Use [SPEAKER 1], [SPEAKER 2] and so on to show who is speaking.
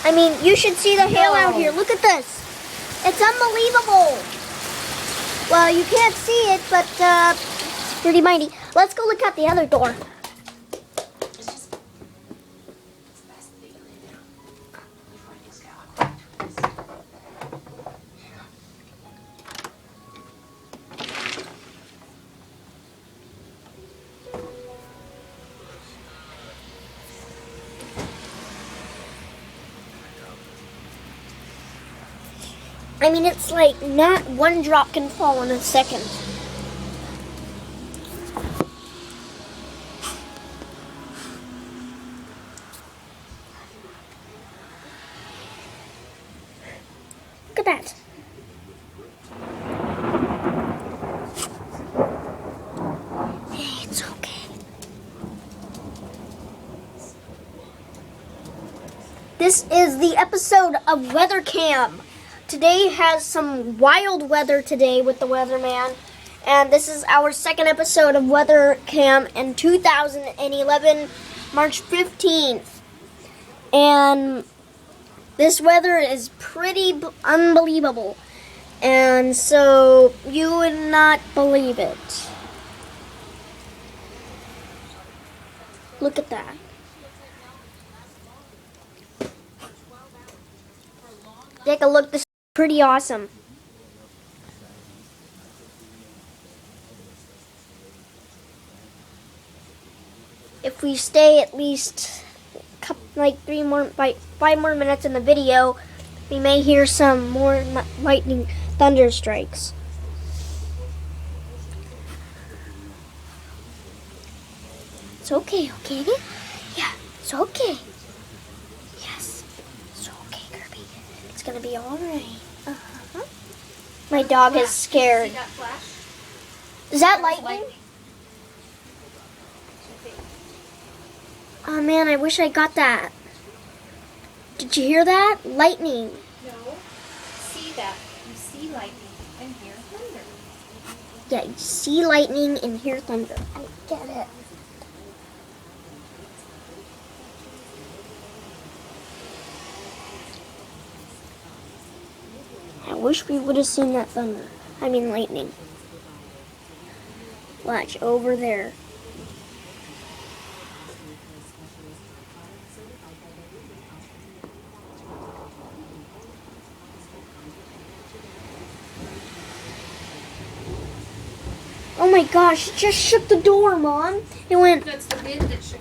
[SPEAKER 1] I mean, you should see the hail out here. Look at this. It's unbelievable. Well, you can't see it, but it's pretty mighty. Let's go look at the other door. I mean, it's like not one drop can fall in a second. Look at that. Hey, it's okay. This is the episode of Weather Cam. Today has some wild weather today with the weatherman, and this is our second episode of Weather Cam in 2011, March 15th. And this weather is pretty unbelievable, and so you would not believe it. Look at that. Take a look. This pretty awesome. If we stay at least like 5 more minutes in the video, we may hear some more lightning thunder strikes. It's okay, okay? Yeah, it's okay. Yes, it's okay, Kirby. It's gonna be all right. Uh-huh. My dog is scared.
[SPEAKER 2] See that flash?
[SPEAKER 1] Is that lightning? Oh man, I wish I got that. Did you hear that? Lightning.
[SPEAKER 2] No. See that. You see lightning and hear thunder.
[SPEAKER 1] Yeah, you see lightning and hear thunder. I get it. I wish we would have seen that thunder. I mean lightning. Watch, over there. Oh my gosh, it just shook the door, Mom. It went...
[SPEAKER 2] That's the wind that shook